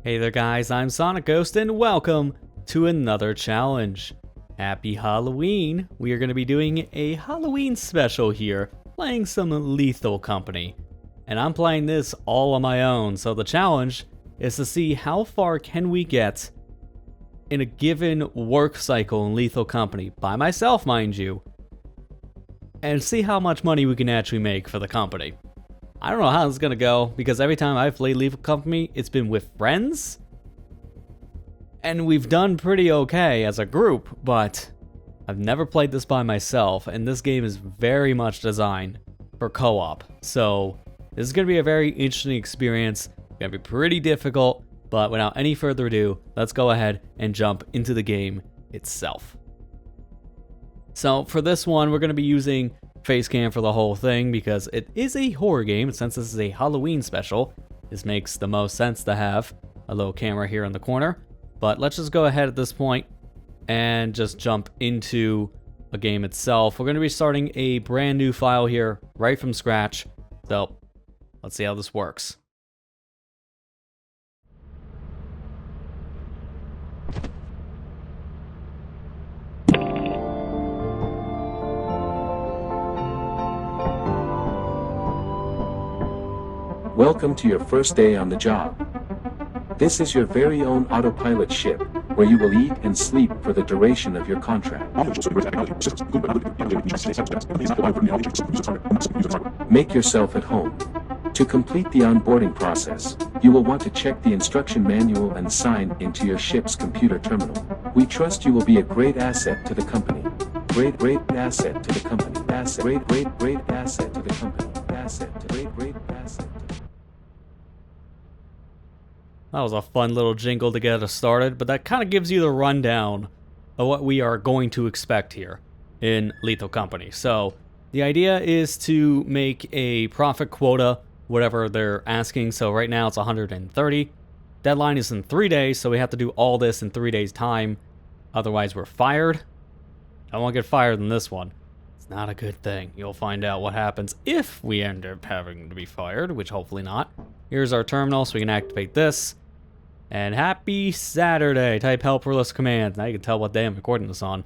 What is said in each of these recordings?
Hey there guys, I'm SonicGhost and welcome to another challenge. Happy Halloween! We are going to be doing a Halloween special here, playing some Lethal Company. And I'm playing this all on my own, so the challenge is to see how far can we get in a given work cycle in Lethal Company, by myself mind you, and see how much money we can actually make for the company. I don't know how this is gonna go, because every time I've played Lethal Company, it's been with friends. And we've done pretty okay as a group, but I've never played this by myself, and this game is very much designed for co-op. So this is gonna be a very interesting experience. It's gonna be pretty difficult, but without any further ado, let's go ahead and jump into the game itself. So for this one, we're gonna be using face cam for the whole thing because it is a horror game. Since this is a Halloween special, this makes the most sense to have a little camera here in the corner. But let's just go ahead at this point and just jump into a game itself. We're going to be starting a brand new file here right from scratch. So let's see how this works. Welcome to your first day on the job. This is your very own autopilot ship, where you will eat and sleep for the duration of your contract. Make yourself at home. To complete the onboarding process, you will want to check the instruction manual and sign into your ship's computer terminal. We trust you will be a great asset to the company. Great asset to the company. Great asset to the company. Great asset. That was a fun little jingle to get us started, but that kind of gives you the rundown of what we are going to expect here in Lethal Company. So the idea is to make a profit quota, whatever they're asking. So right now it's 130. Deadline is in 3 days, so we have to do all this in 3 days' time. Otherwise we're fired. I won't get fired in this one. It's not a good thing. You'll find out what happens if we end up having to be fired, which hopefully not. Here's our terminal, so we can activate this. And happy Saturday. Type help for list commands. Now you can tell what day I'm recording this on.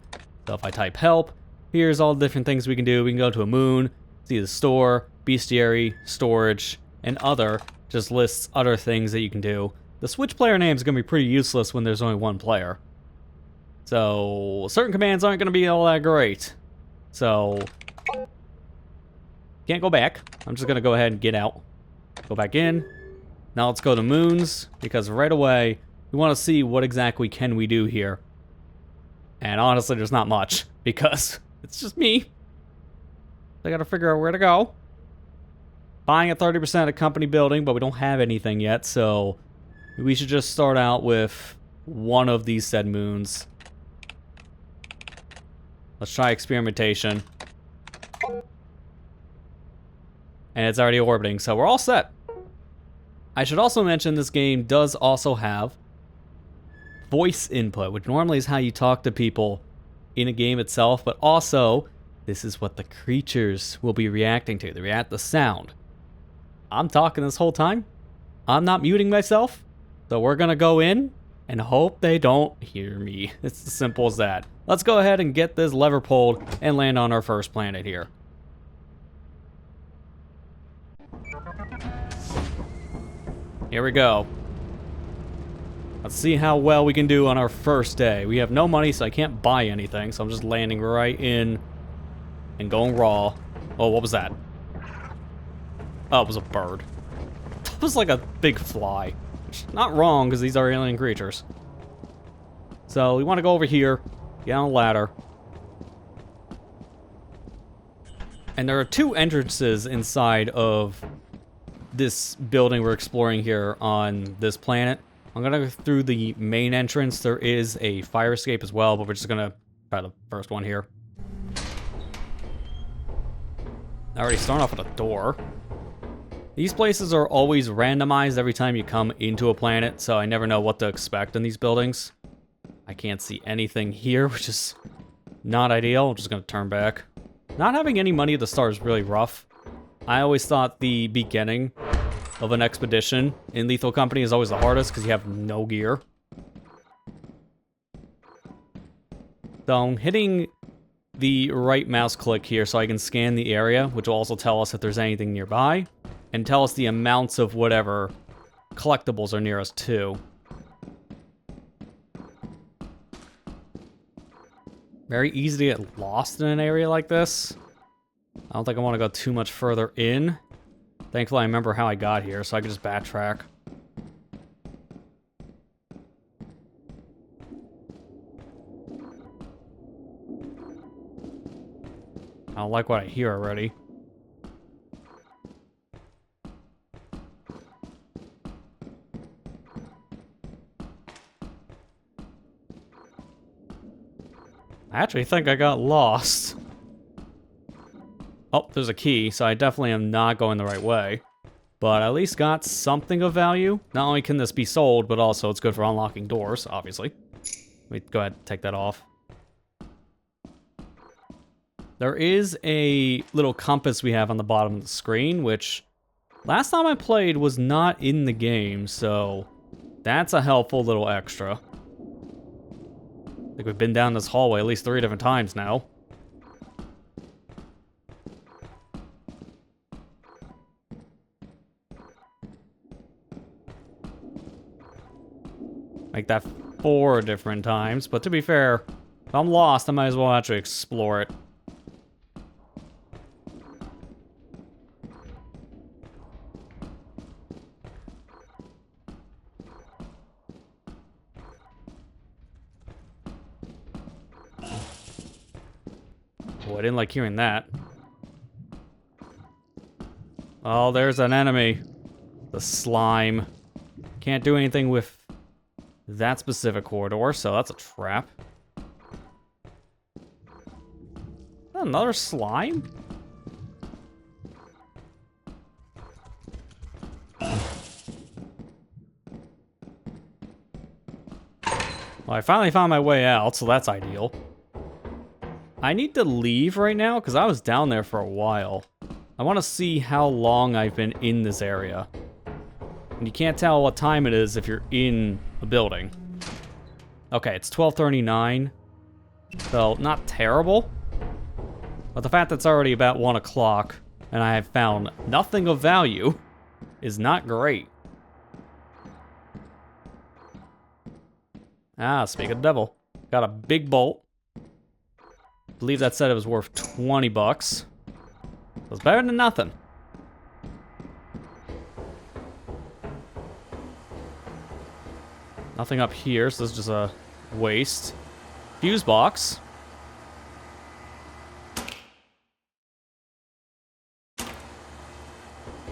So if I type help, here's all the different things we can do. We can go to a moon, see the store, bestiary, storage, and other. Just lists other things that you can do. The switch player name is going to be pretty useless when there's only one player. So certain commands aren't going to be all that great. So can't go back. I'm just going to go ahead and get out. Go back in. Now let's go to moons, because right away, we want to see what exactly can we do here. And honestly, there's not much, because it's just me. I gotta figure out where to go. Buying at 30% of company building, but we don't have anything yet, so we should just start out with one of these said moons. Let's try experimentation. And it's already orbiting, so we're all set. I should also mention this game does also have voice input, which normally is how you talk to people in a game itself, but also this is what the creatures will be reacting to. They react to sound. I'm talking this whole time. I'm not muting myself, so we're gonna go in and hope they don't hear me. It's as simple as that. Let's go ahead and get this lever pulled and land on our first planet here. Here we go. Let's see how well we can do on our first day. We have no money, so I can't buy anything, so I'm just landing right in and going raw. Oh, what was that? Oh, it was a bird. It was like a big fly. Not wrong, because these are alien creatures. So we want to go over here, get on a ladder. And there are two entrances inside of this building we're exploring here on this planet. I'm gonna go through the main entrance. There is a fire escape as well, but we're just gonna try the first one here. I already started off with a door. These places are always randomized every time you come into a planet, so I never know what to expect in these buildings. I can't see anything here, which is not ideal. I'm just gonna turn back. Not having any money at the start is really rough. I always thought the beginning of an expedition in Lethal Company is always the hardest because you have no gear. So I'm hitting the right mouse click here so I can scan the area, which will also tell us if there's anything nearby, and tell us the amounts of whatever collectibles are near us too. Very easy to get lost in an area like this. I don't think I want to go too much further in. Thankfully I remember how I got here, so I can just backtrack. I don't like what I hear already. I actually think I got lost. Oh, there's a key, so I definitely am not going the right way. But I at least got something of value. Not only can this be sold, but also it's good for unlocking doors, obviously. Let me go ahead and take that off. There is a little compass we have on the bottom of the screen, which last time I played was not in the game, so that's a helpful little extra. I think we've been down this hallway at least 3 different times now. Make that 4 different times, but to be fair, if I'm lost, I might as well actually explore it. Oh, I didn't like hearing that. Oh, there's an enemy. The slime. Can't do anything with that specific corridor, so that's a trap. Another slime? Well, I finally found my way out, so that's ideal. I need to leave right now, because I was down there for a while. I want to see how long I've been in this area. And you can't tell what time it is if you're in a building. Okay, it's 12:39. So, not terrible. But the fact that it's already about 1 o'clock, and I have found nothing of value, is not great. Ah, speak of the devil. Got a big bolt. I believe that said it was worth 20 bucks. It was better than nothing. Nothing up here, so this is just a waste. Fuse box.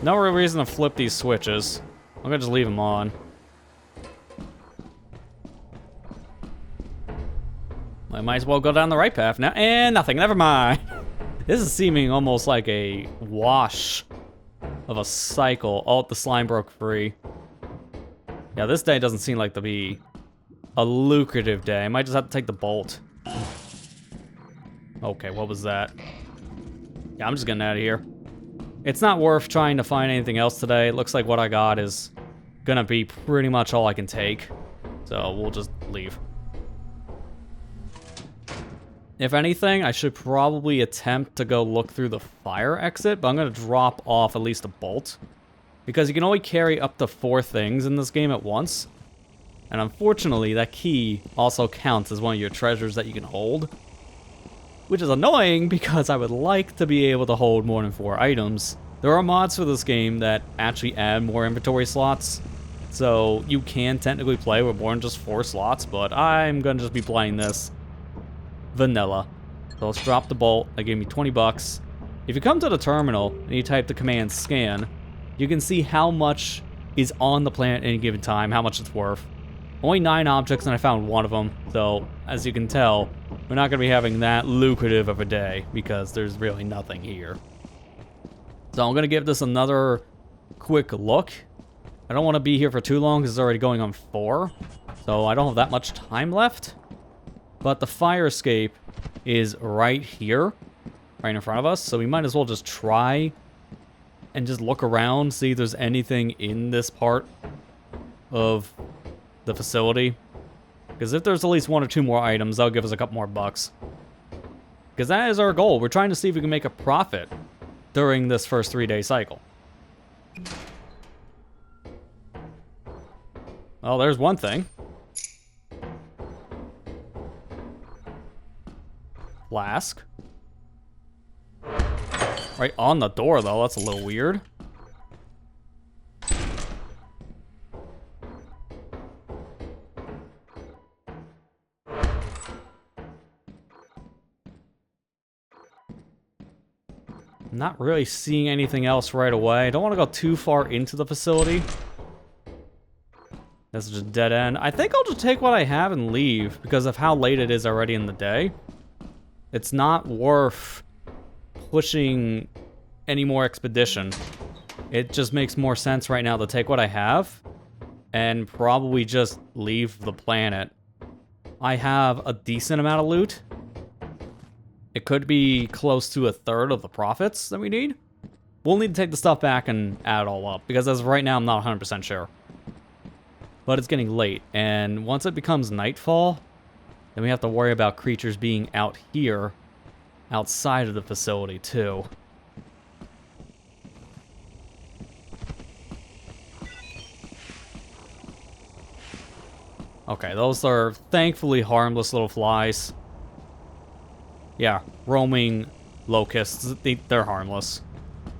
No real reason to flip these switches. I'm gonna just leave them on. I might as well go down the right path now. And nothing, never mind. This is seeming almost like a wash of a cycle. Oh, the slime broke free. Yeah, this day doesn't seem like to be a lucrative day. I might just have to take the bolt. Okay, what was that? Yeah, I'm just getting out of here. It's not worth trying to find anything else today. It looks like what I got is gonna be pretty much all I can take. So we'll just leave. If anything, I should probably attempt to go look through the fire exit, but I'm going to drop off at least a bolt. Because you can only carry up to 4 things in this game at once. And unfortunately, that key also counts as one of your treasures that you can hold. Which is annoying because I would like to be able to hold more than 4 items. There are mods for this game that actually add more inventory slots. So you can technically play with more than just 4 slots, but I'm going to just be playing this vanilla. So let's drop the bolt. That gave me 20 bucks. If you come to the terminal and you type the command scan, you can see how much is on the planet at any given time, how much it's worth. Only 9 objects and I found 1 of them. So as you can tell, we're not going to be having that lucrative of a day because there's really nothing here. So I'm going to give this another quick look. I don't want to be here for too long because it's already going on 4. So I don't have that much time left. But the fire escape is right here, right in front of us, so we might as well just try and just look around, see if there's anything in this part of the facility. Because if there's at least 1 or 2 more items, that'll give us a couple more bucks. Because that is our goal. We're trying to see if we can make a profit during this first 3-day cycle. Oh, there's one thing. Flask. Right on the door, though. That's a little weird. I'm not really seeing anything else right away. I don't want to go too far into the facility. This is just a dead end. I think I'll just take what I have and leave because of how late it is already in the day. It's not worth pushing any more expedition. It just makes more sense right now to take what I have and probably just leave the planet. I have a decent amount of loot. It could be close to 1/3 of the profits that we need. We'll need to take the stuff back and add it all up because as of right now, I'm not 100% sure. But it's getting late, and once it becomes nightfall, then we have to worry about creatures being out here, outside of the facility, too. Okay, those are thankfully harmless little flies. Yeah, roaming locusts, they're harmless.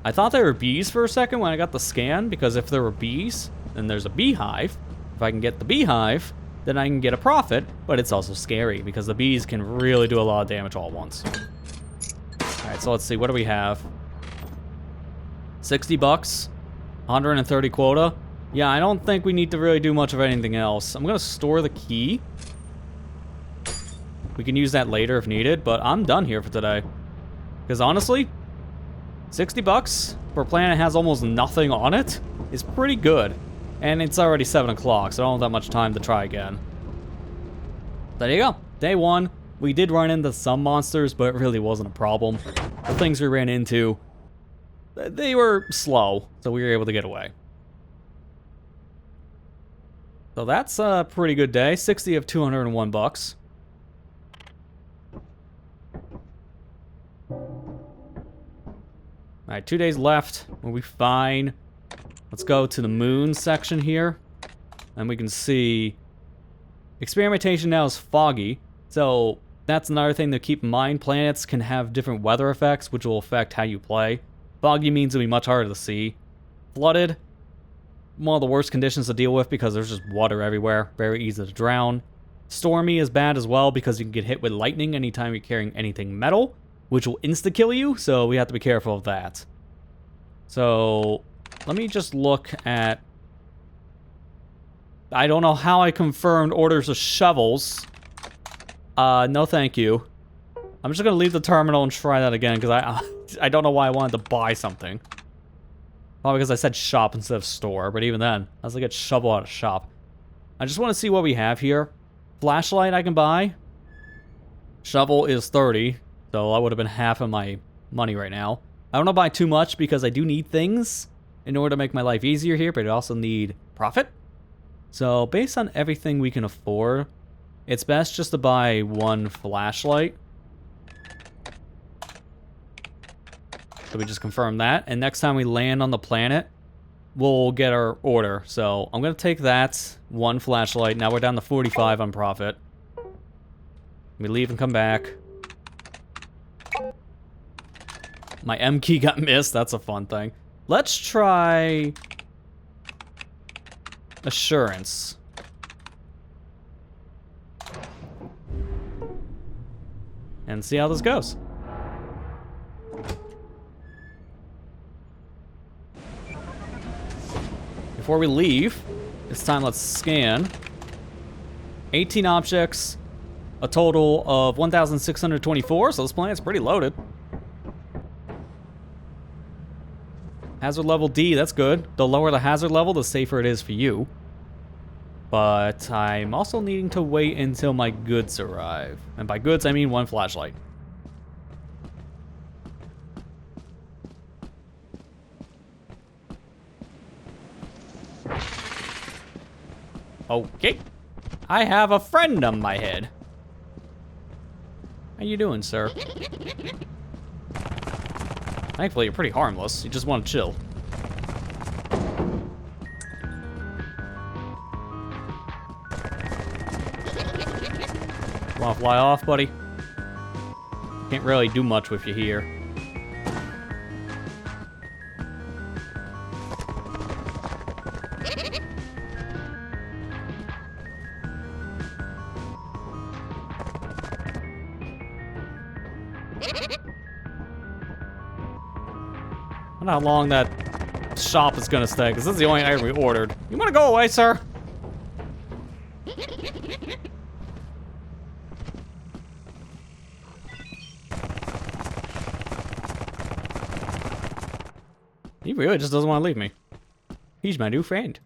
I thought they were bees for a second when I got the scan, because if there were bees, then there's a beehive. If I can get the beehive, then I can get a profit, but it's also scary because the bees can really do a lot of damage all at once. Alright, so let's see, what do we have? 60 bucks, 130 quota. Yeah, I don't think we need to really do much of anything else. I'm gonna store the key. We can use that later if needed, but I'm done here for today. Because honestly, 60 bucks for a planet that has almost nothing on it is pretty good. And it's already 7 o'clock, so I don't have that much time to try again. There you go. Day 1. We did run into some monsters, but it really wasn't a problem. The things we ran into, they were slow, so we were able to get away. So that's a pretty good day. 60 of 201 bucks. Alright, 2 days left. We'll be fine. Let's go to the moon section here. And we can see experimentation now is foggy. So that's another thing to keep in mind. Planets can have different weather effects, which will affect how you play. Foggy means it'll be much harder to see. Flooded, one of the worst conditions to deal with because there's just water everywhere. Very easy to drown. Stormy is bad as well because you can get hit with lightning anytime you're carrying anything metal, which will insta-kill you, so we have to be careful of that. So let me just look at... I don't know how I confirmed orders of shovels. No thank you. I'm just gonna leave the terminal and try that again, because I don't know why I wanted to buy something. Probably because I said shop instead of store, but even then, I was like, get shovel out of shop. I just want to see what we have here. Flashlight I can buy. Shovel is 30, so that would have been half of my money right now. I don't want to buy too much because I do need things in order to make my life easier here, but I also need profit. So based on everything we can afford, it's best just to buy one flashlight. So we just confirm that, and next time we land on the planet, we'll get our order. So I'm going to take that, one flashlight. Now we're down to 45 on profit. We leave and come back. My M key got missed. That's a fun thing. Let's try assurance. And see how this goes. Before we leave, this time let's scan. 18 objects, a total of 1,624, so this planet's pretty loaded. Hazard level D, that's good. The lower the hazard level, the safer it is for you. But I'm also needing to wait until my goods arrive. And by goods, I mean one flashlight. Okay. I have a friend on my head. How you doing, sir? Thankfully, you're pretty harmless. You just want to chill. Want to fly off, buddy? Can't really do much with you here. I wonder how long that shop is gonna stay, because this is the only item we ordered. You wanna go away, sir? He really just doesn't want to leave me. He's my new friend.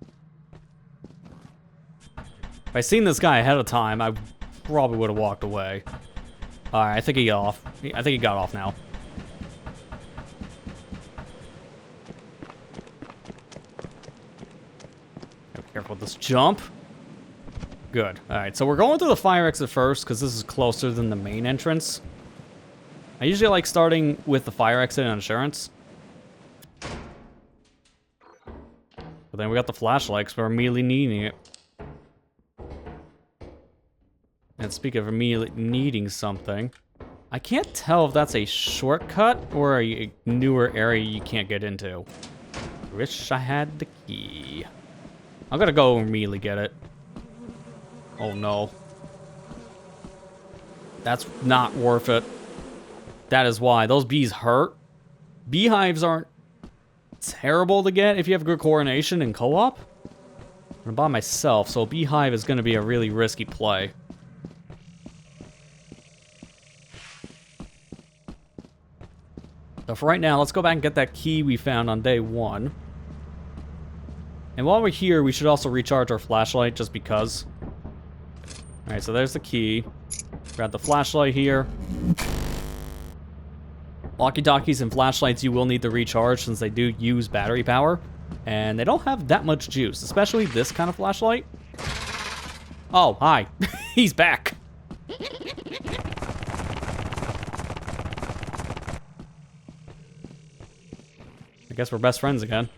If I seen this guy ahead of time, I probably would have walked away. Alright, I think he got off. I think he got off now. Be careful with this jump. Good. Alright, so we're going through the fire exit first, because this is closer than the main entrance. I usually like starting with the fire exit and insurance. But then we got the flashlight, because we're immediately needing it. And speaking of immediately needing something, I can't tell if that's a shortcut or a newer area you can't get into. Wish I had the key. I'm gonna go immediately get it. Oh no. That's not worth it. That is why. Those bees hurt. Beehives aren't terrible to get if you have good coordination and co-op. I'm by myself, so a beehive is gonna be a really risky play. So for right now, let's go back and get that key we found on day 1. And while we're here, we should also recharge our flashlight, just because. Alright, so there's the key. Grab the flashlight here. Walkie-talkies and flashlights you will need to recharge, since they do use battery power. And they don't have that much juice, especially this kind of flashlight. Oh, hi. He's back. I guess we're best friends again.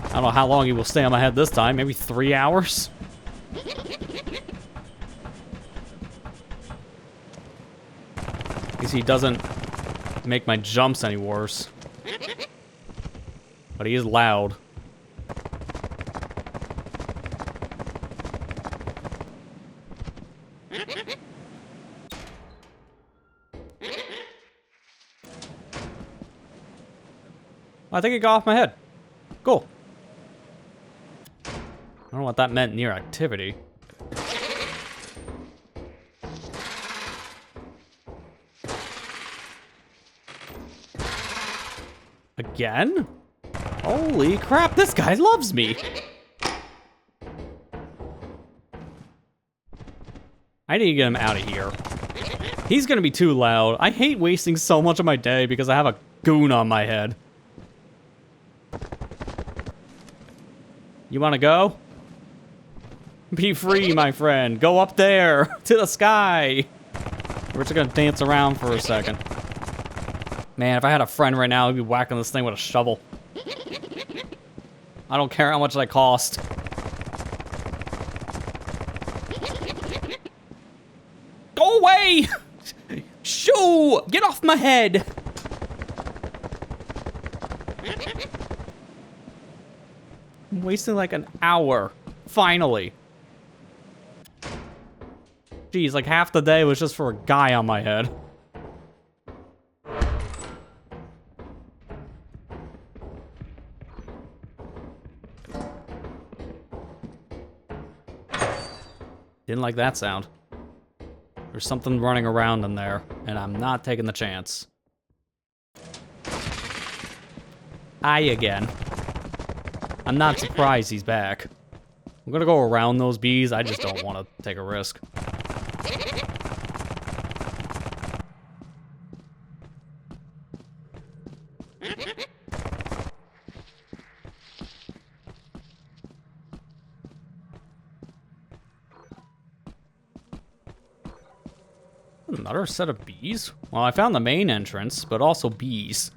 I don't know how long he will stay on my head this time. Maybe 3 hours? At least he doesn't make my jumps any worse. But he is loud. I think it got off my head. Cool. I don't know what that meant near activity. Again? Holy crap, this guy loves me! I need to get him out of here. He's gonna be too loud. I hate wasting so much of my day because I have a goon on my head. You wanna go? Be free, my friend. Go up there, to the sky. We're just gonna dance around for a second. Man, if I had a friend right now, I'd be whacking this thing with a shovel. I don't care how much they cost. Go away! Shoo! Get off my head! I'm wasting like an hour. Finally. Jeez, like half the day was just for a guy on my head. Didn't like that sound. There's something running around in there, and I'm not taking the chance. Again. I'm not surprised he's back. I'm gonna go around those bees. I just don't want to take a risk. another set of bees? Well, I found the main entrance, but also bees.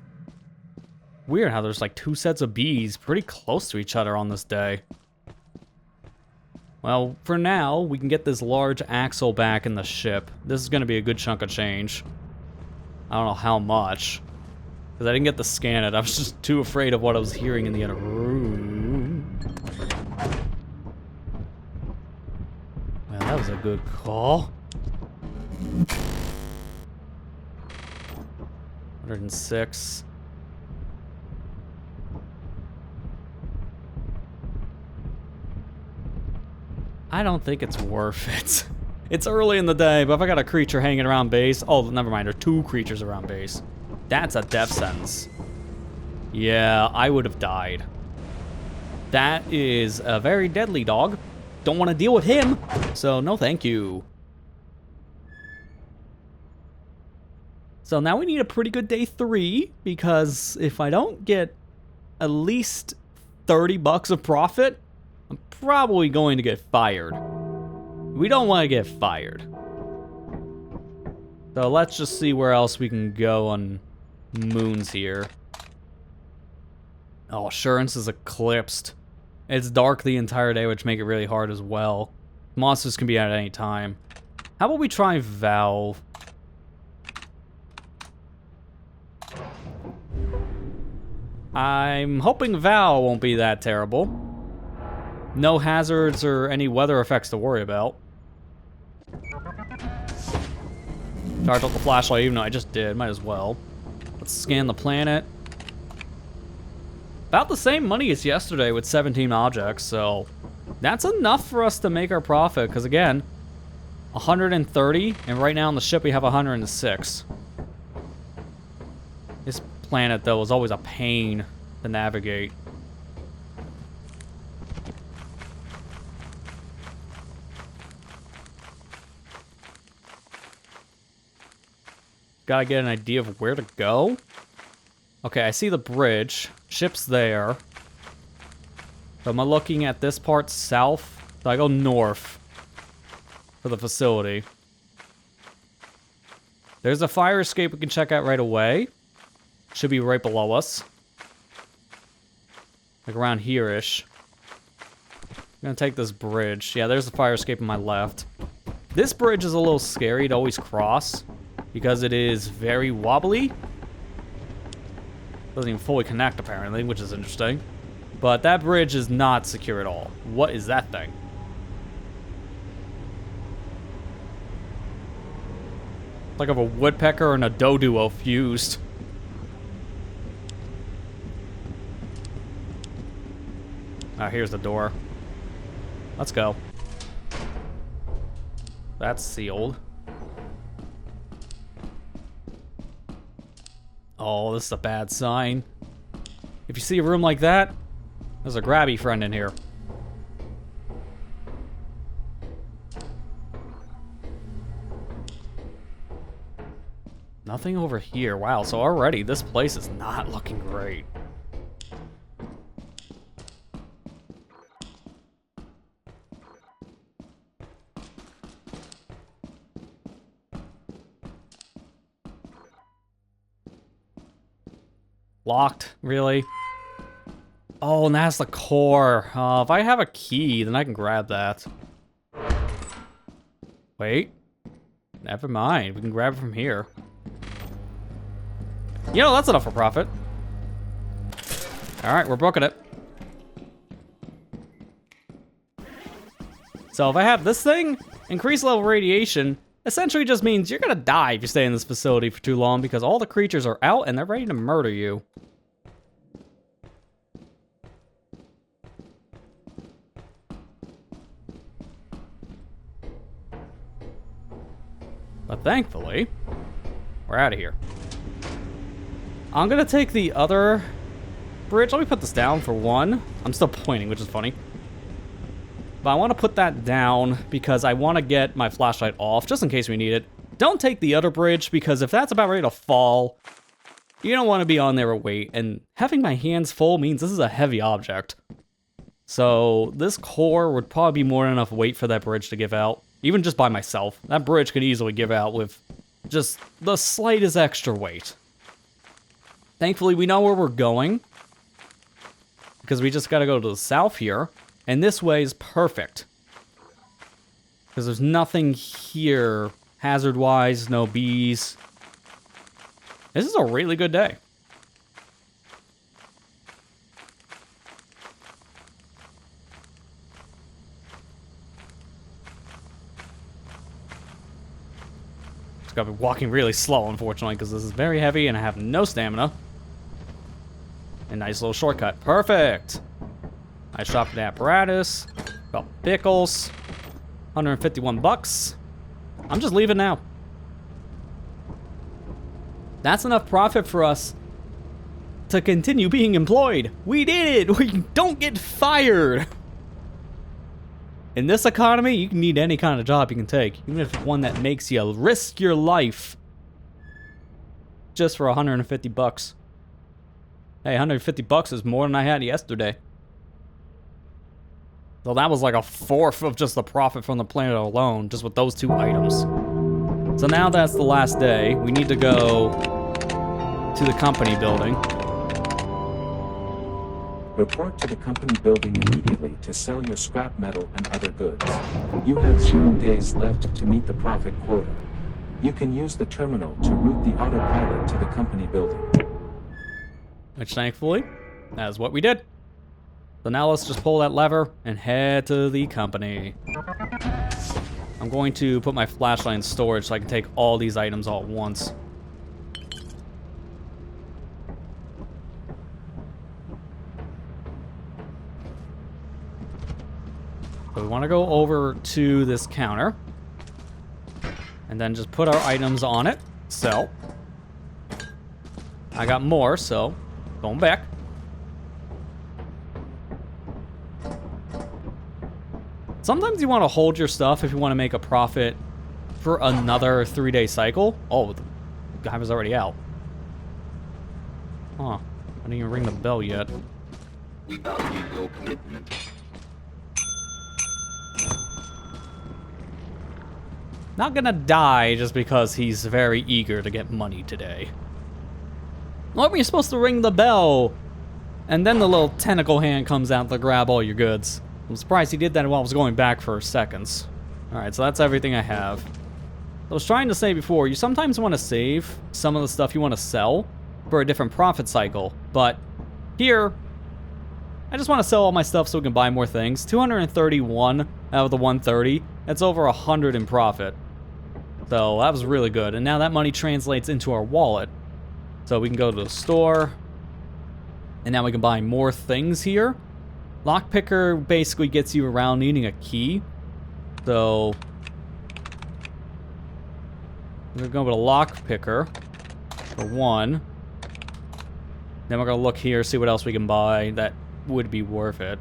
Weird how there's like 2 sets of bees pretty close to each other on this day. Well, for now, we can get this large axle back in the ship. This is going to be a good chunk of change. I don't know how much, because I didn't get to scan it. I was just too afraid of what I was hearing in the other room. Well, that was a good call. 106. I don't think it's worth it. It's early in the day, but if I got a creature hanging around base... Oh, never mind, there are 2 creatures around base. That's a death sentence. Yeah, I would have died. That is a very deadly dog. Don't want to deal with him, so no thank you. So now we need a pretty good day 3, because if I don't get at least 30 bucks of profit, I'm probably going to get fired. We don't want to get fired. So let's just see where else we can go on moons here. Oh, assurance is eclipsed. It's dark the entire day, which make it really hard as well. Monsters can be at any time. How about we try Valve? I'm hoping Val won't be that terrible. No hazards or any weather effects to worry about. Charge up the flashlight, even though I just did. Might as well. Let's scan the planet. About the same money as yesterday with 17 objects, so that's enough for us to make our profit, because again, 130, and right now on the ship we have 106. This planet, though, is always a pain to navigate. Gotta get an idea of where to go. Okay, I see the bridge. Ship's there. So am I looking at this part south? So I go north for the facility. There's a fire escape we can check out right away. Should be right below us. Like around here-ish. I'm gonna take this bridge. Yeah, there's the fire escape on my left. This bridge is a little scary to always cross, because it is very wobbly. Doesn't even fully connect, apparently, which is interesting. But that bridge is not secure at all. What is that thing? Like of a woodpecker and a doduo fused. Ah, here's the door. Let's go. That's sealed. Oh, this is a bad sign. If you see a room like that, there's a grabby friend in here. Nothing over here. Wow, so already this place is not looking great. Locked, really? Oh, and that's the core. If I have a key, then I can grab that. Wait. Never mind. We can grab it from here. You know, that's enough for profit. Alright, we're booking it. So if I have this thing, increased level radiation, essentially just means you're gonna die if you stay in this facility for too long, because all the creatures are out and they're ready to murder you. But thankfully, we're out of here. I'm gonna take the other bridge. Let me put this down for one. I'm still pointing, which is funny. But I want to put that down because I want to get my flashlight off, just in case we need it. Don't take the other bridge, because if that's about ready to fall, you don't want to be on there with weight. And having my hands full means this is a heavy object. So this core would probably be more than enough weight for that bridge to give out. Even just by myself. That bridge could easily give out with just the slightest extra weight. Thankfully, we know where we're going, because we just gotta go to the south here, and this way is perfect. Because there's nothing here, hazard-wise, no bees. This is a really good day. Just gotta be walking really slow, unfortunately, because this is very heavy and I have no stamina. A nice little shortcut. Perfect! I shopped the apparatus. Got pickles. 151 bucks. I'm just leaving now. That's enough profit for us to continue being employed. We did it! We don't get fired! In this economy, you can need any kind of job you can take, even if it's one that makes you risk your life just for 150 bucks. Hey, 150 bucks is more than I had yesterday. So that was like a fourth of just the profit from the planet alone, just with those 2 items. So now that's the last day. We need to go to the company building. Report to the company building immediately to sell your scrap metal and other goods. You have 0 days left to meet the profit quota. You can use the terminal to route the autopilot to the company building. Which, thankfully, that is what we did. So now let's just pull that lever and head to the company. I'm going to put my flashlight in storage so I can take all these items all at once. So we want to go over to this counter and then just put our items on it. So I got more, so going back. Sometimes you want to hold your stuff if you want to make a profit for another 3-day cycle. Oh, the guy was already out. Huh. I didn't even ring the bell yet. We value your commitment. Not gonna die just because he's very eager to get money today. Well, you're supposed to ring the bell, and then the little tentacle hand comes out to grab all your goods. I'm surprised he did that while I was going back for seconds. Alright, so that's everything I have. I was trying to say before, you sometimes want to save some of the stuff you want to sell for a different profit cycle, but here, I just want to sell all my stuff so we can buy more things. 231 out of the 130, that's over 100 in profit. So that was really good, and now that money translates into our wallet. So we can go to the store, and now we can buy more things here. Lockpicker basically gets you around needing a key. So we're gonna go with a lockpicker for 1. Then we're gonna look here, see what else we can buy that would be worth it.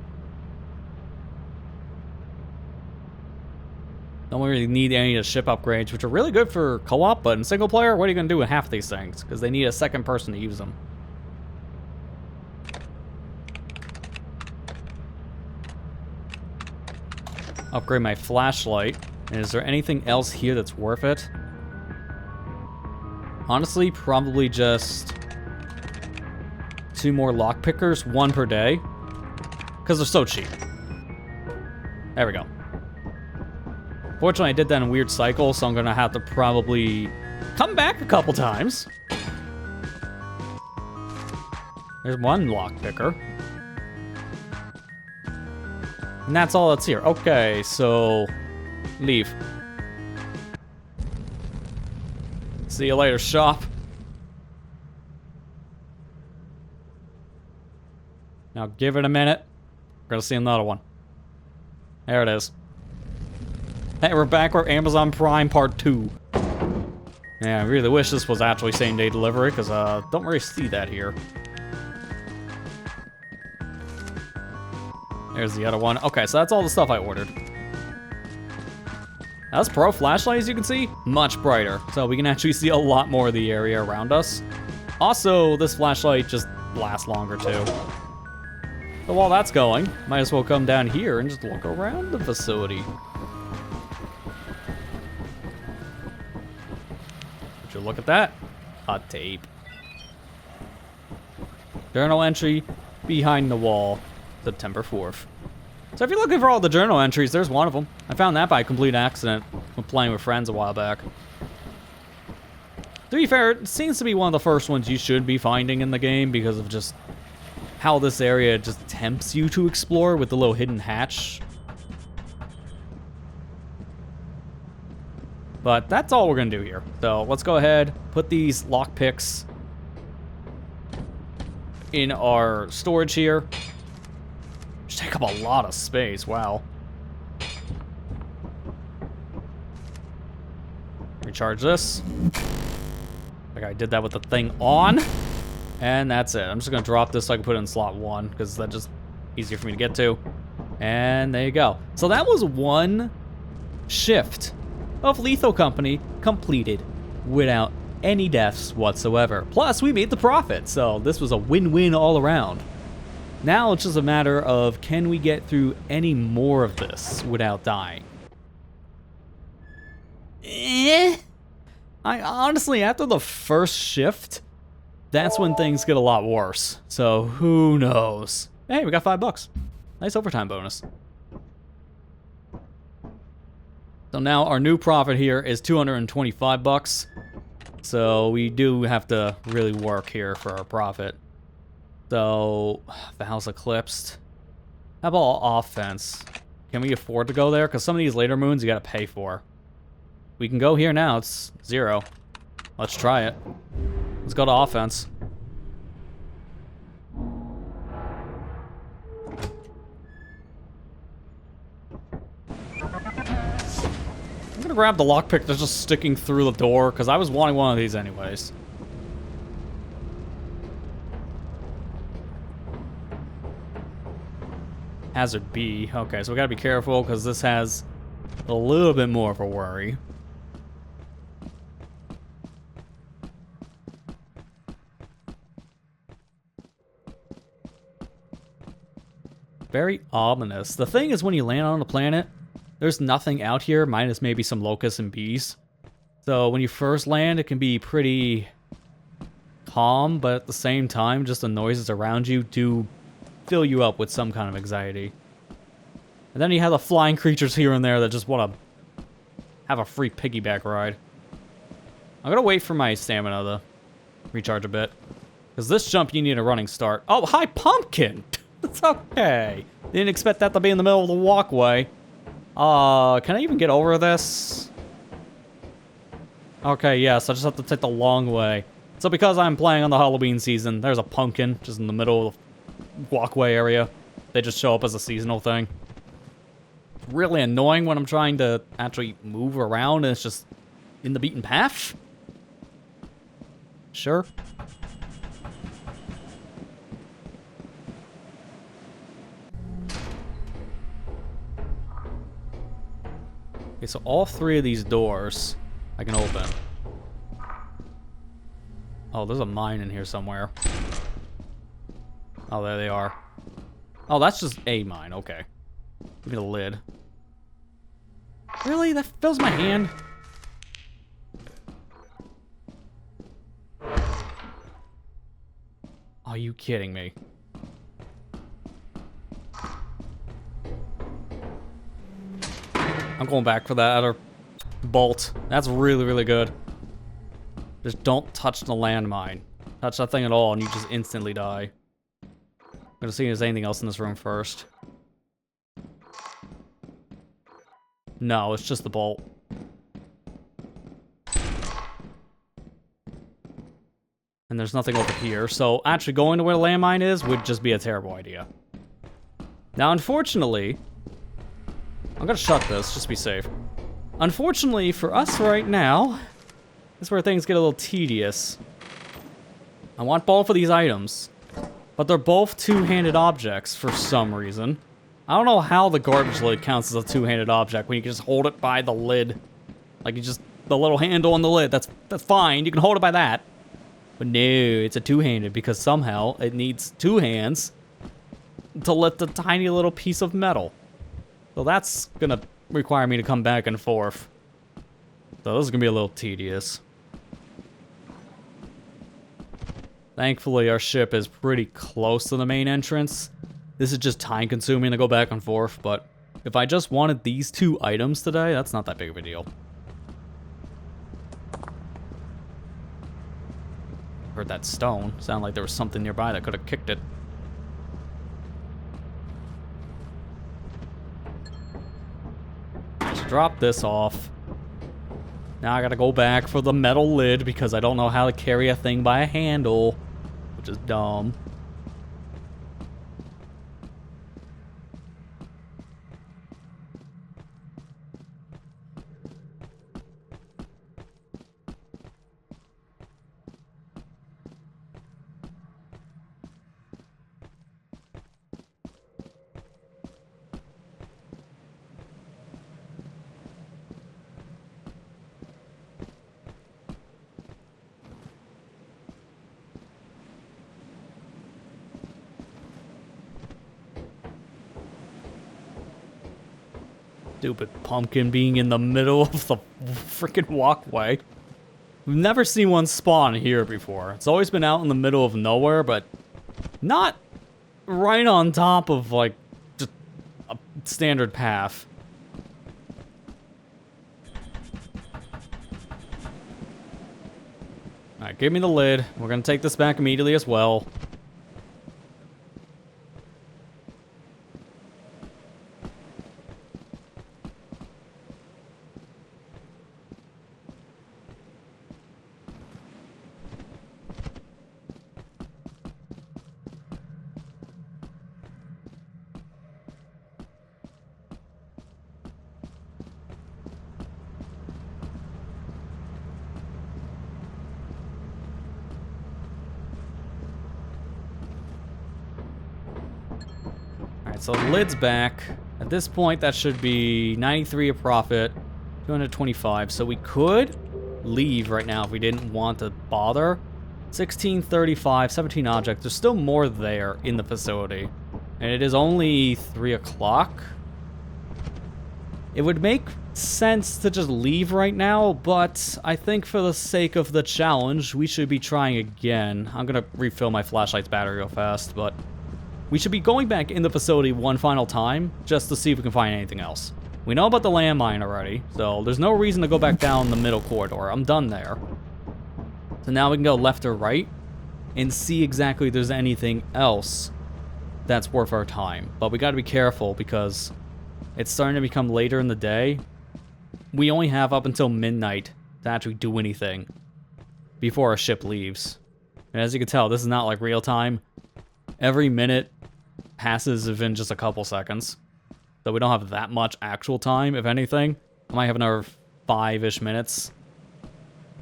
Don't really need any of the ship upgrades, which are really good for co-op, but in single player, what are you gonna do with half these things? Because they need a second person to use them. Upgrade my flashlight. And is there anything else here that's worth it? Honestly, probably just 2 more lockpickers, 1 per day. Because they're so cheap. There we go. Fortunately, I did that in a weird cycle, so I'm going to have to probably come back a couple times. There's 1 lockpicker. And that's all that's here. Okay, so leave. See you later, shop. Now give it a minute. We're gonna see another one. There it is. Hey, we're back with Amazon Prime Part 2. Yeah, I really wish this was actually same-day delivery, because don't really see that here. There's the other one. Okay, so that's all the stuff I ordered. That's pro flashlight, as you can see, much brighter. So we can actually see a lot more of the area around us. Also, this flashlight just lasts longer too. So while that's going, might as well come down here and just look around the facility. look at that. A tape. Journal entry behind the wall, September 4th. So if you're looking for all the journal entries, there's one of them. I found that by complete accident when playing with friends a while back. To be fair, it seems to be one of the first ones you should be finding in the game because of just how this area just tempts you to explore with the little hidden hatch. But that's all we're gonna do here. So let's go ahead, put these lockpicks in our storage here. Just take up a lot of space, wow. Recharge this. Like I did that with the thing on. And that's it. I'm just gonna drop this so I can put it in slot 1, because that's just easier for me to get to. And there you go. So that was one shift of Lethal Company completed without any deaths whatsoever. Plus, we made the profit, so this was a win-win all around. Now it's just a matter of, can we get through any more of this without dying? I honestly, after the first shift, that's when things get a lot worse. So who knows? Hey, we got $5. Nice overtime bonus. So now our new profit here is $225. So we do have to really work here for our profit. So the house eclipsed. How about offense? Can we afford to go there? Because some of these later moons you gotta pay for. We can go here now, it's 0. Let's try it. Let's go to offense. I'm gonna grab the lockpick that's just sticking through the door, because I was wanting one of these anyways. Hazard B. Okay, so we gotta be careful, because this has a little bit more of a worry. Very ominous. The thing is, when you land on a planet, there's nothing out here, minus maybe some locusts and bees. So when you first land, it can be pretty calm, but at the same time, just the noises around you do fill you up with some kind of anxiety. And then you have the flying creatures here and there that just want to have a free piggyback ride. I'm gonna wait for my stamina to recharge a bit. Because this jump, you need a running start. Oh, hi, pumpkin! It's okay. Didn't expect that to be in the middle of the walkway. Can I even get over this? Okay, yes, I just have to take the long way. So because I'm playing on the Halloween season, there's a pumpkin just in the middle of the walkway area. They just show up as a seasonal thing. Really annoying when I'm trying to actually move around and it's just in the beaten path. Sure. Okay, so all 3 of these doors I can open. Oh, there's a mine in here somewhere. Oh, there they are. Oh, that's just a mine. Okay. Give me the lid. Really? That fills my hand? Are you kidding me? I'm going back for that other bolt. That's really, really good. Just don't touch the landmine. Touch that thing at all and you just instantly die. I'm gonna see if there's anything else in this room first. No, it's just the bolt. And there's nothing over here, so actually going to where the landmine is would just be a terrible idea. Now, unfortunately, I'm gonna shut this, just to be safe. Unfortunately for us right now, this is where things get a little tedious. I want both of these items, but they're both two-handed objects for some reason. I don't know how the garbage lid counts as a two-handed object when you can just hold it by the lid. Like you just, the little handle on the lid, that's fine, you can hold it by that. But no, it's a two-handed because somehow it needs 2 hands to lift a tiny little piece of metal. So that's gonna require me to come back and forth. So this is gonna be a little tedious. Thankfully, our ship is pretty close to the main entrance. This is just time consuming to go back and forth, but if I just wanted these 2 items today, that's not that big of a deal. Heard that stone. Sounded like there was something nearby that could have kicked it. Just drop this off. Now I gotta go back for the metal lid because I don't know how to carry a thing by a handle, which is dumb. Stupid pumpkin being in the middle of the freaking walkway. We've never seen one spawn here before. It's always been out in the middle of nowhere, but not right on top of, like, just a standard path. Alright, give me the lid. We're gonna take this back immediately as well. So the lid's back. At this point, that should be 93 a profit, 225. So we could leave right now if we didn't want to bother. 1635, 17 objects. There's still more there in the facility. And it is only 3 o'clock. It would make sense to just leave right now, but I think for the sake of the challenge, we should be trying again. I'm gonna refill my flashlight's battery real fast, but we should be going back in the facility one final time, just to see if we can find anything else. We know about the landmine already, so there's no reason to go back down the middle corridor. I'm done there. So now we can go left or right, and see exactly if there's anything else that's worth our time. But we gotta be careful, because it's starting to become later in the day. We only have up until midnight to actually do anything before our ship leaves. And as you can tell, this is not like real time. Every minute passes within just a couple seconds. So we don't have that much actual time, if anything. I might have another 5-ish minutes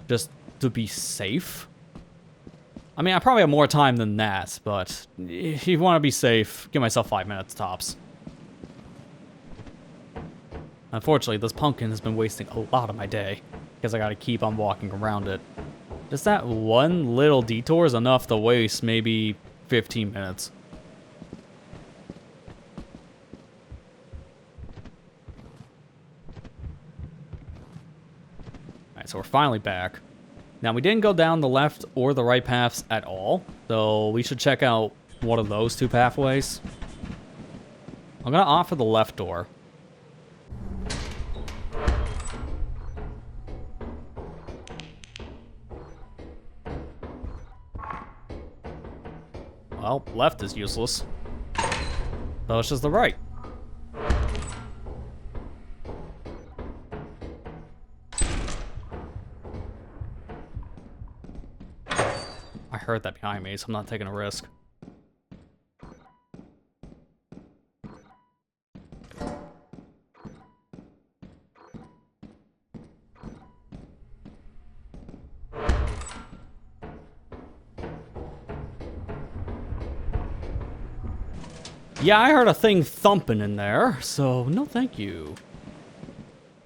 just to be safe. I mean, I probably have more time than that, but if you want to be safe, give myself 5 minutes tops. Unfortunately, this pumpkin has been wasting a lot of my day because I gotta keep on walking around it. Just that one little detour is enough to waste maybe 15 minutes. Alright, so we're finally back. Now, we didn't go down the left or the right paths at all, so we should check out one of those 2 pathways. I'm gonna opt for the left door. Well, left is useless. So it's just the right. I heard that behind me, so I'm not taking a risk. Yeah, I heard a thing thumping in there, so no thank you.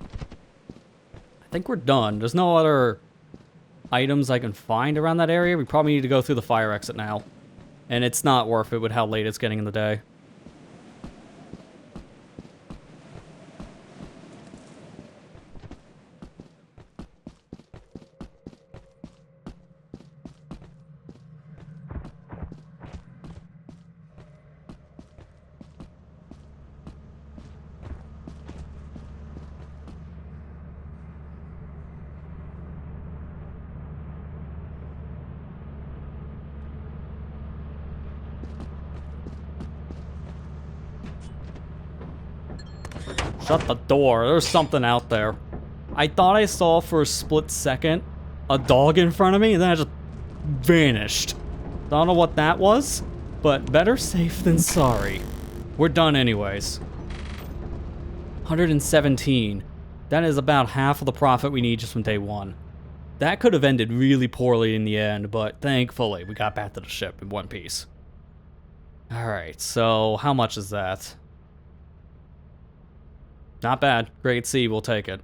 I think we're done. There's no other items I can find around that area. We probably need to go through the fire exit now. And it's not worth it with how late it's getting in the day. Shut the door. There's something out there. I thought I saw for a split second a dog in front of me, and then I just vanished. Don't know what that was, but better safe than sorry. We're done anyways. 117. That is about half of the profit we need just from day one. That could have ended really poorly in the end, but thankfully we got back to the ship in one piece. Alright, so how much is that? Not bad. Grade C, we'll take it.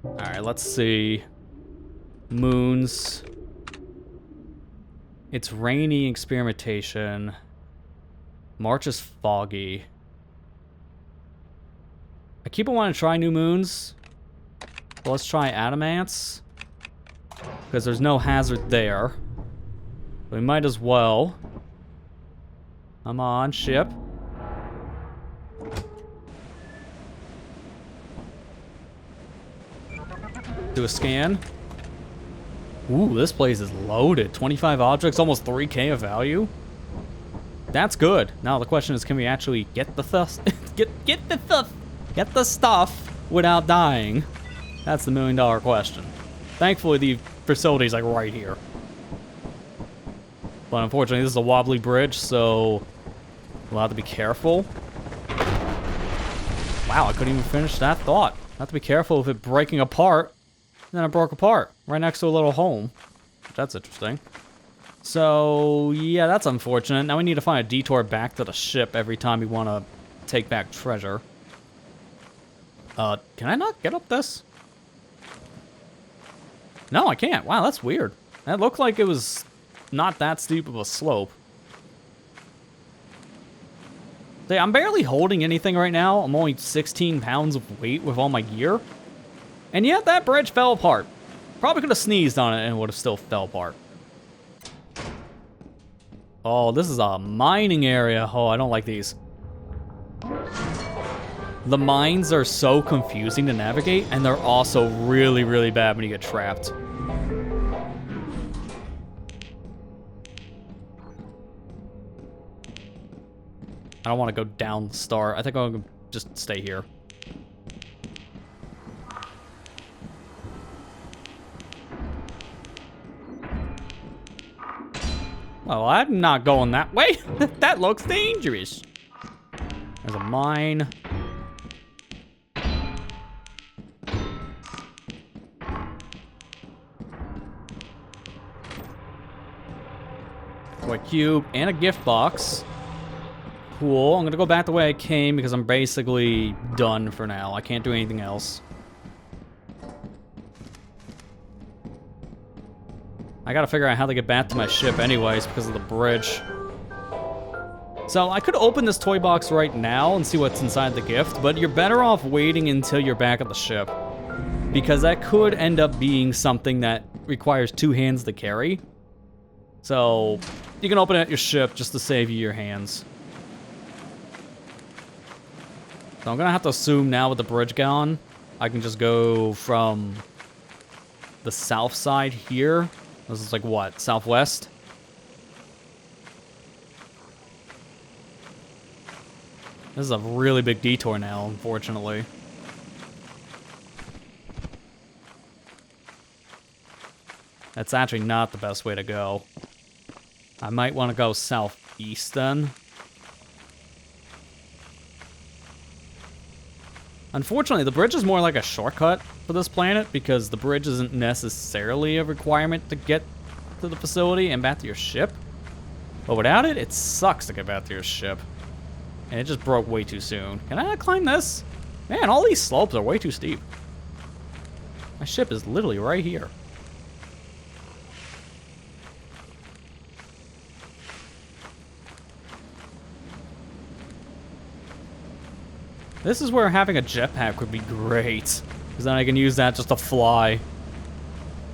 Alright, let's see. Moons. It's rainy experimentation. March is foggy. I keep on wanting to try new moons. Well, let's try Adamance. Because there's no hazard there. We might as well. Come on, ship. Do a scan. Ooh, this place is loaded. 25 objects, almost 3K of value. That's good. Now the question is, can we actually get the stuff? get the stuff without dying? That's the $1 million question. Thankfully, the facility's like right here. But unfortunately, this is a wobbly bridge, so we'll have to be careful. Wow, I couldn't even finish that thought. I have to be careful of it breaking apart. And then it broke apart right next to a little home. That's interesting. So, yeah, that's unfortunate. Now we need to find a detour back to the ship every time we want to take back treasure. Can I not get up this? No, I can't. Wow, that's weird. That looked like it was not that steep of a slope. See, I'm barely holding anything right now. I'm only 16 pounds of weight with all my gear. And yet that bridge fell apart. Probably could have sneezed on it and it would have still fell apart. Oh, this is a mining area. Oh, I don't like these. The mines are so confusing to navigate, and they're also really, really bad when you get trapped. I don't want to go down the star. I think I'm going to just stay here. Well, I'm not going that way. That looks dangerous. There's a mine. Toy cube and a gift box. Cool. I'm gonna go back the way I came because I'm basically done for now. I can't do anything else. I gotta figure out how to get back to my ship anyways because of the bridge. So I could open this toy box right now and see what's inside the gift, but you're better off waiting until you're back at the ship. Because that could end up being something that requires 2 hands to carry. So you can open it at your ship just to save you your hands. So I'm gonna have to assume now with the bridge gone, I can just go from the south side here. This is like what, southwest? This is a really big detour now, unfortunately. That's actually not the best way to go. I might want to go southeast then. Unfortunately, the bridge is more like a shortcut for this planet because the bridge isn't necessarily a requirement to get to the facility and back to your ship. But without it, it sucks to get back to your ship. And it just broke way too soon. Can I not climb this? Man, all these slopes are way too steep. My ship is literally right here. This is where having a jetpack would be great. Because then I can use that just to fly.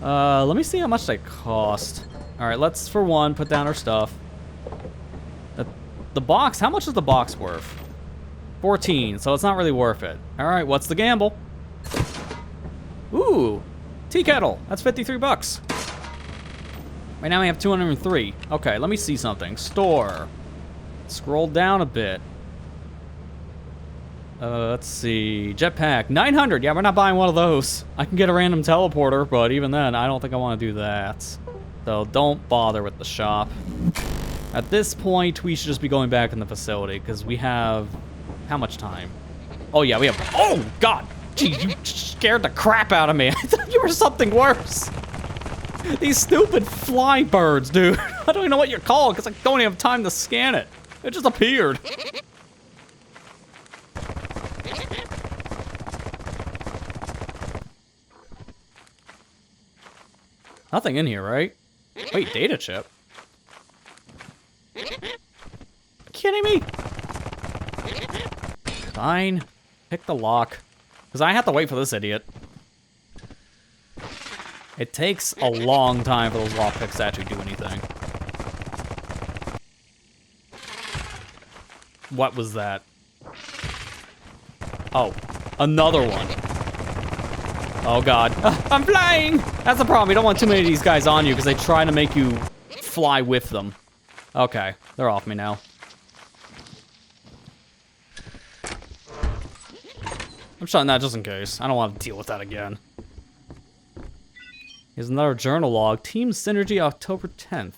Let me see how much they cost. Alright, let's, for one, put down our stuff. The box, how much is the box worth? 14, so it's not really worth it. Alright, what's the gamble? Ooh, tea kettle. That's 53 bucks. Right now we have 203. Okay, let me see something. Store. Scroll down a bit. Let's see. Jetpack, 900. Yeah, we're not buying one of those. I can get a random teleporter, but even then, I don't think I want to do that. So don't bother with the shop. At this point, we should just be going back in the facility, because we have... How much time? Oh, yeah, we have... Oh, God! Gee, you scared the crap out of me. I thought you were something worse. These stupid fly birds, dude. I don't even know what you're called, because I don't even have time to scan it. It just appeared. Nothing in here, right? Wait, data chip? Kidding me? Fine. Pick the lock. Because I have to wait for this idiot. It takes a long time for those lockpicks to actually do anything. What was that? Oh, another one. Oh god. I'm flying! That's the problem. You don't want too many of these guys on you because they try to make you fly with them. Okay, they're off me now. I'm shutting that just in case. I don't want to deal with that again. Here's another journal log. Team Synergy, October 10th.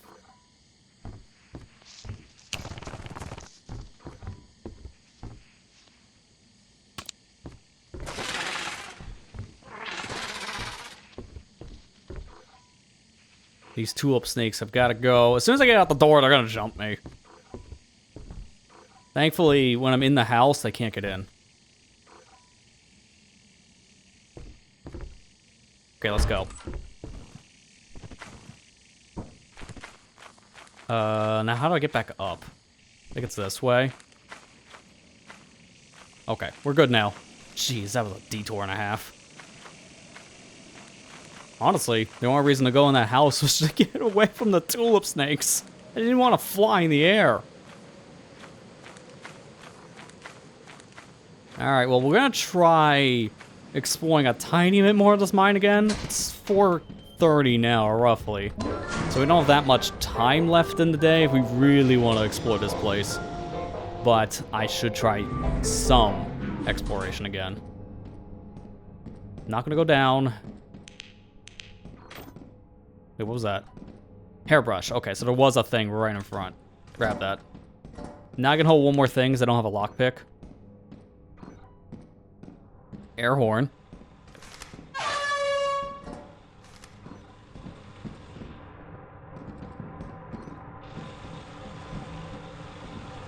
These tulip snakes have got to go. As soon as I get out the door, they're going to jump me. Thankfully, when I'm in the house, they can't get in. Okay, let's go. Now how do I get back up? I think it's this way. Okay, we're good now. Jeez, that was a detour and a half. Honestly, the only reason to go in that house was to get away from the tulip snakes. I didn't want to fly in the air. Alright, well, we're gonna try exploring a tiny bit more of this mine again. It's 4:30 now, roughly. So we don't have that much time left in the day if we really want to explore this place. But I should try some exploration again. Not gonna go down. Wait, what was that? Hairbrush. Okay, so there was a thing right in front. Grab that. Now I can hold one more thing because I don't have a lockpick. Air horn.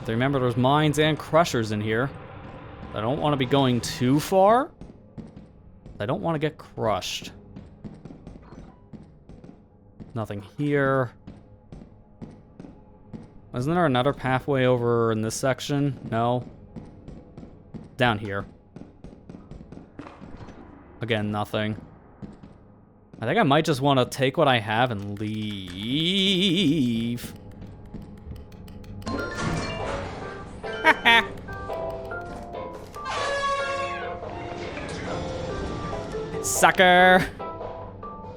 Remember, there's mines and crushers in here. I don't want to be going too far. I don't want to get crushed. Nothing here. Isn't there another pathway over in this section? No. Down here. Again, nothing. I think I might just want to take what I have and leave. Sucker!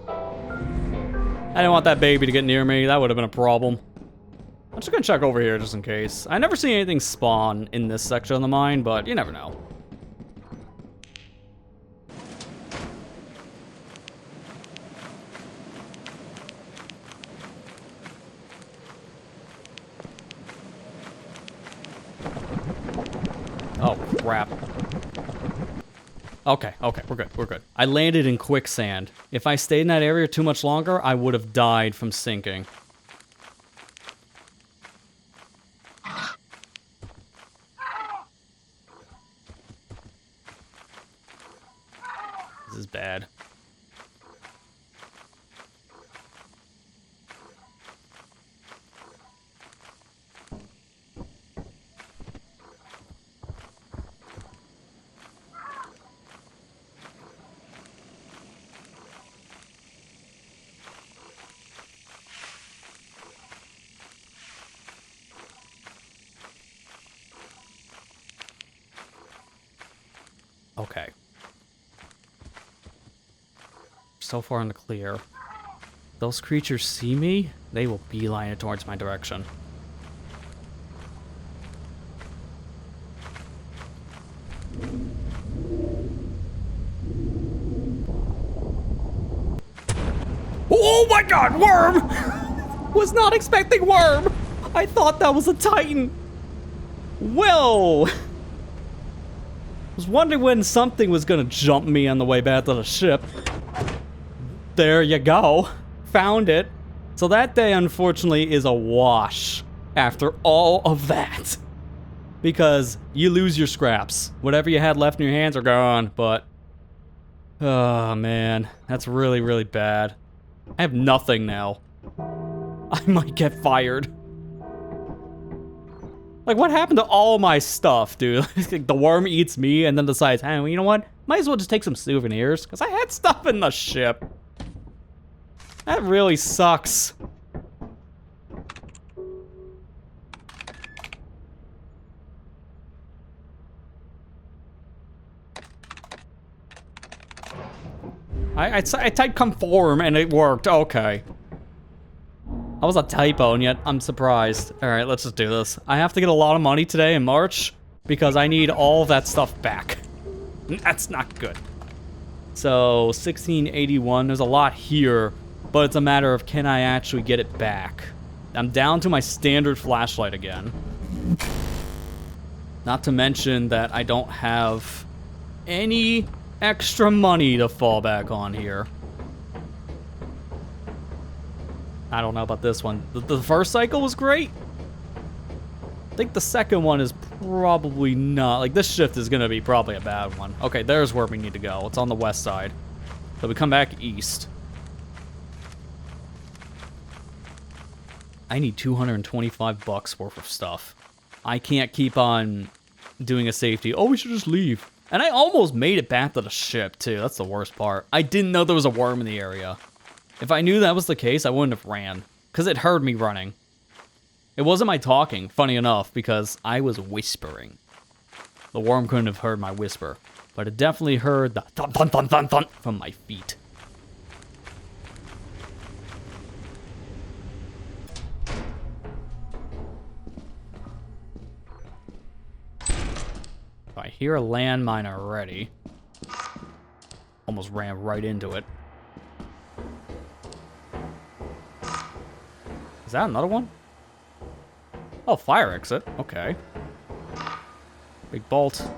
I didn't want that baby to get near me. That would have been a problem. I'm just gonna check over here just in case. I never see anything spawn in this section of the mine, but you never know. Oh, crap. Okay, we're good. I landed in quicksand. If I stayed in that area too much longer, I would have died from sinking. This is bad. Okay. So far in the clear. Those creatures see me, they will beeline it towards my direction. my god, worm! Was not expecting worm! I thought that was a Titan. Whoa! Was wondering when something was gonna jump me on the way back to the ship. There you go. Found it. So that day, unfortunately, is a wash after all of that. Because you lose your scraps. Whatever you had left in your hands are gone, but... Oh, man. That's really, really bad. I have nothing now. I might get fired. Like, what happened to all my stuff, dude? The worm eats me and then decides, hey, well, you know what? Might as well just take some souvenirs, because I had stuff in the ship. That really sucks. I typed conform and it worked, okay. That was a typo, and yet I'm surprised. All right, let's just do this. I have to get a lot of money today in March because I need all that stuff back. That's not good. So, 1681, there's a lot here, but it's a matter of can I actually get it back. I'm down to my standard flashlight again. Not to mention that I don't have any extra money to fall back on here. I don't know about this one. The first cycle was great. I think the second one is probably not. Like, this shift is going to be probably a bad one. Okay, there's where we need to go. It's on the west side. So we come back east. I need 225 bucks worth of stuff. I can't keep on doing a safety. Oh, we should just leave. And I almost made it back to the ship, too. That's the worst part. I didn't know there was a worm in the area. If I knew that was the case, I wouldn't have ran. Because it heard me running. It wasn't my talking, funny enough, because I was whispering. The worm couldn't have heard my whisper. But it definitely heard the thump, thump, thump, thump, thump from my feet. I hear a landmine already. Almost ran right into it. Is that another one? Oh, fire exit. Okay. Big bolt.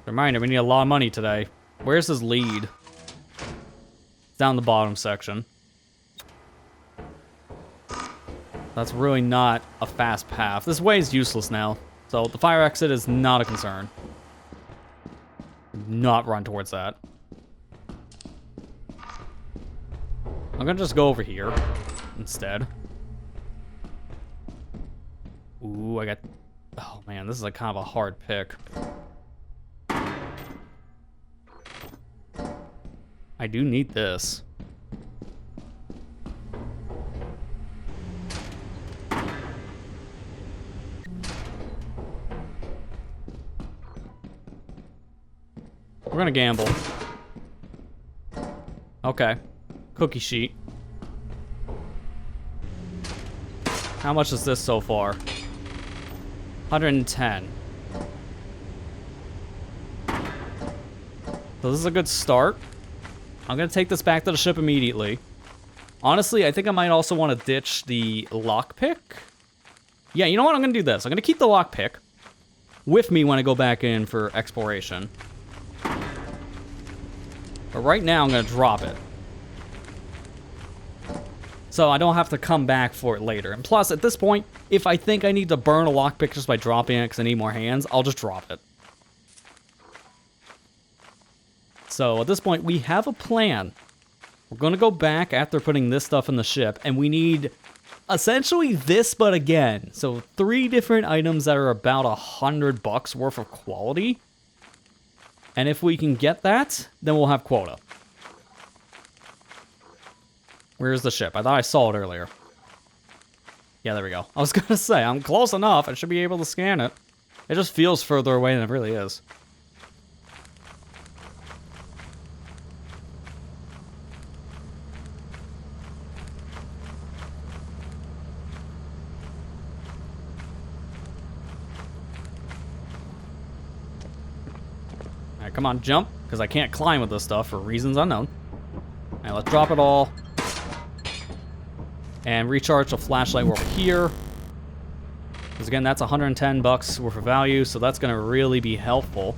Reminder, we need a lot of money today. Where's his lead? It's down the bottom section. That's really not a fast path. This way is useless now. So the fire exit is not a concern. Do not run towards that. I'm gonna just go over here instead. Ooh, I got... Oh man, this is like kind of a hard pick. I do need this. We're gonna gamble. Okay. Cookie sheet. How much is this so far? 110. So this is a good start. I'm gonna take this back to the ship immediately. Honestly, I think I might also want to ditch the lockpick. Yeah, you know what? I'm gonna do this. I'm gonna keep the lockpick with me when I go back in for exploration. But right now, I'm gonna drop it. So I don't have to come back for it later. And plus, at this point, if I think I need to burn a lockpick just by dropping it because I need more hands, I'll just drop it. So at this point, we have a plan. We're going to go back after putting this stuff in the ship, and we need essentially this, but again. So 3 different items that are about $100 worth of quality. And if we can get that, then we'll have quota. Where's the ship? I thought I saw it earlier. Yeah, there we go. I was going to say, I'm close enough. I should be able to scan it. It just feels further away than it really is. Alright, come on, jump. Because I can't climb with this stuff for reasons unknown. Alright, let's drop it all. And recharge the flashlight over here. Because again, that's 110 bucks worth of value, so that's going to really be helpful.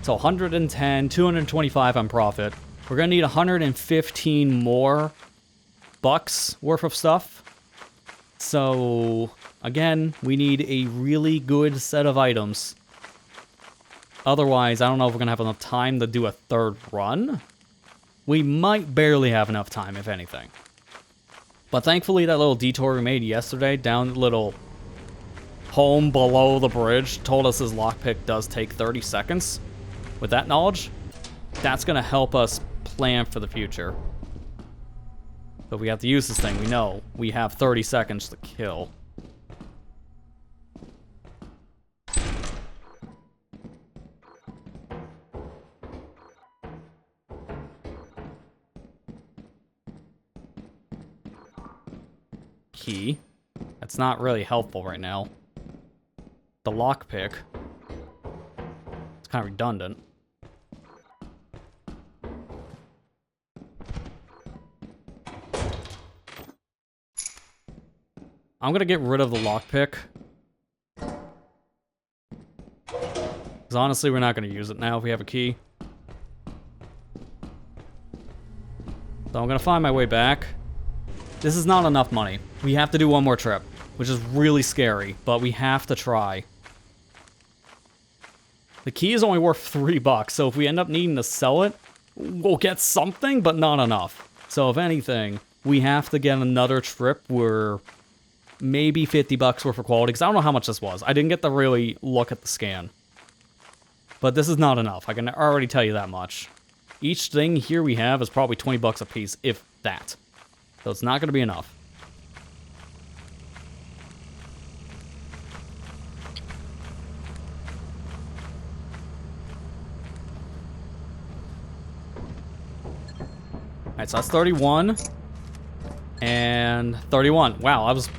So 110, 225 on profit. We're going to need 115 more bucks worth of stuff. So, again, we need a really good set of items. Otherwise, I don't know if we're going to have enough time to do a third run. We might barely have enough time, if anything. But thankfully, that little detour we made yesterday down the little home below the bridge told us this lockpick does take 30 seconds. With that knowledge, that's going to help us plan for the future. So if we have to use this thing, we know we have 30 seconds to kill. Key. That's not really helpful right now. The lockpick. It's kind of redundant. I'm gonna get rid of the lockpick. Because honestly, we're not gonna use it now if we have a key. So I'm gonna find my way back. This is not enough money. We have to do one more trip, which is really scary, but we have to try. The key is only worth $3, so if we end up needing to sell it, we'll get something, but not enough. So if anything, we have to get another trip where maybe 50 bucks worth of quality, because I don't know how much this was. I didn't get to really look at the scan. But this is not enough. I can already tell you that much. Each thing here we have is probably 20 bucks a piece, if that. So it's not going to be enough. Alright, so that's 31. And 31. Wow, I was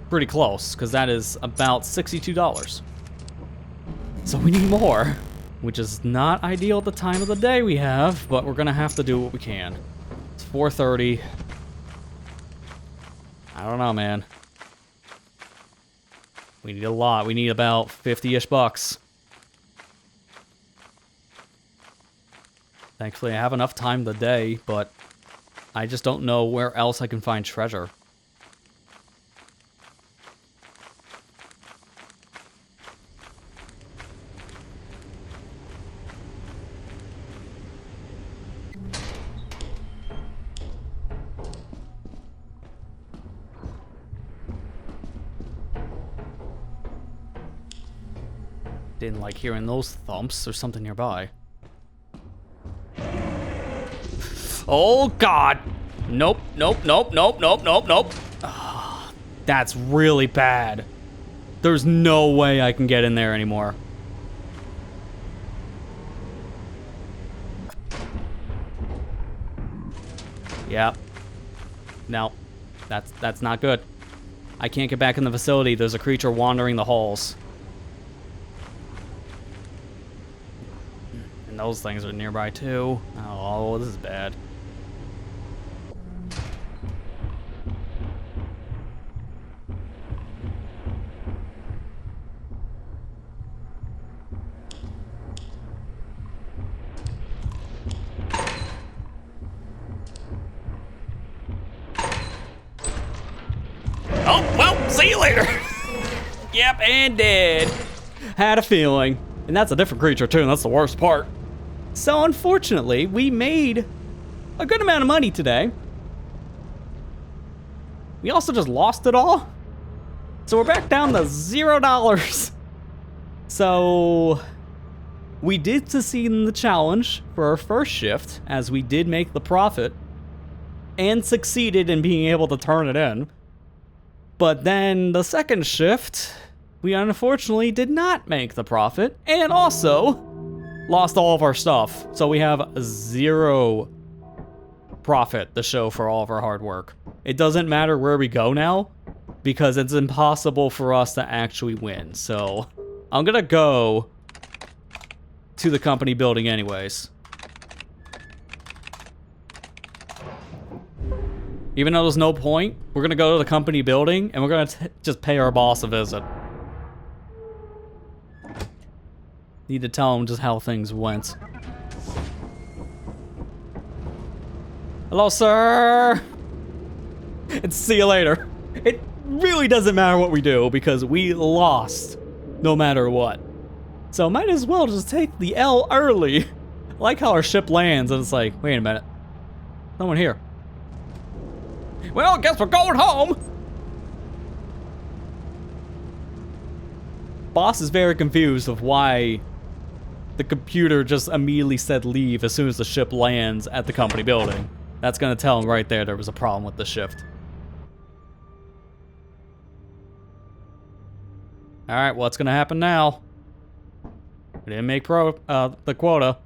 pretty close, because that is about $62. So we need more, which is not ideal at the time of the day we have, but we're going to have to do what we can. It's 4:30. I don't know, man. We need a lot. We need about 50-ish bucks. Thankfully, I have enough time today, but I just don't know where else I can find treasure. Didn't like hearing those thumps. There's something nearby. Oh, God. Nope, nope, nope, nope, nope, nope, nope. Oh, that's really bad. There's no way I can get in there anymore. Yep. No. That's not good. I can't get back in the facility. There's a creature wandering the halls. And those things are nearby too. Oh, this is bad. Oh, well, see you later. Yep, and dead. Had a feeling. And that's a different creature too, and that's the worst part. So unfortunately, we made a good amount of money today. We also just lost it all. So we're back down to $0. So we did succeed in the challenge for our first shift, as we did make the profit and succeeded in being able to turn it in. But then the second shift, we unfortunately did not make the profit and also lost all of our stuff. So we have 0 profit to show for all of our hard work. It doesn't matter where we go now because it's impossible for us to actually win. So I'm gonna go to the company building anyways. Even though there's no point, we're gonna go to the company building and we're gonna just pay our boss a visit. Need to tell him just how things went. Hello, sir! And see you later. It really doesn't matter what we do because we lost no matter what. So might as well just take the L early. I like how our ship lands and it's like, wait a minute. No one here. Well, guess we're going home. Boss is very confused of why the computer just immediately said leave as soon as the ship lands at the company building. That's gonna tell him right there was a problem with the shift. Alright, what's gonna happen now? We didn't make the quota.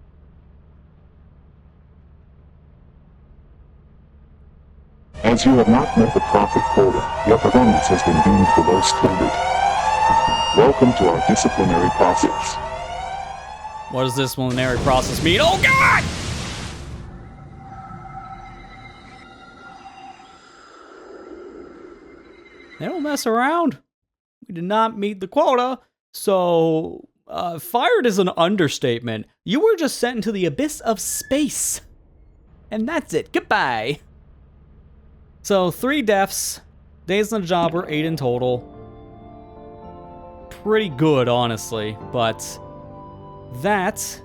As you have not met the profit quota, your performance has been deemed below standard. Welcome to our disciplinary process. What does disciplinary process mean? Oh God! They don't mess around. We did not meet the quota, so fired is an understatement. You were just sent into the abyss of space. And that's it. Goodbye. So 3 deaths. Days on the job were 8 in total. Pretty good, honestly, but that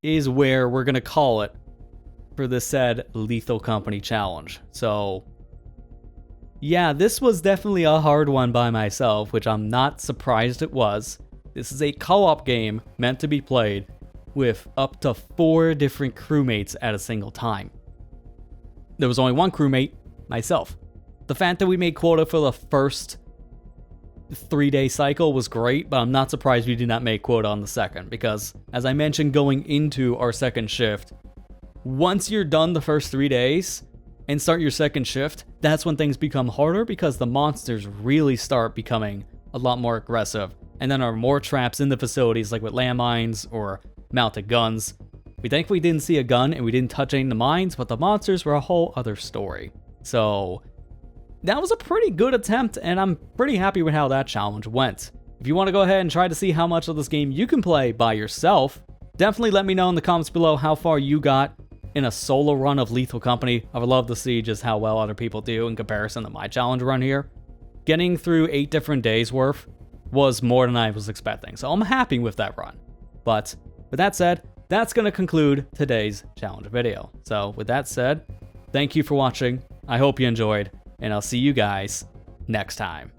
is where we're gonna call it for the said Lethal Company challenge. So yeah, this was definitely a hard one by myself, which I'm not surprised it was. This is a co-op game meant to be played with up to 4 different crewmates at a single time. There was only one crewmate, myself. The fact that we made quota for the first 3-day cycle was great, but I'm not surprised we did not make quota on the second, because as I mentioned going into our second shift, once you're done the first 3 days and start your second shift, that's when things become harder because the monsters really start becoming a lot more aggressive. And then there are more traps in the facilities, like with landmines or mounted guns. We thankfully didn't see a gun and we didn't touch any of the mines, but the monsters were a whole other story. So that was a pretty good attempt, and I'm pretty happy with how that challenge went. If you want to go ahead and try to see how much of this game you can play by yourself, definitely let me know in the comments below how far you got in a solo run of Lethal Company. I would love to see just how well other people do in comparison to my challenge run here. Getting through 8 different days worth was more than I was expecting, so I'm happy with that run. But with that said, that's going to conclude today's challenge video. So with that said, thank you for watching. I hope you enjoyed, and I'll see you guys next time.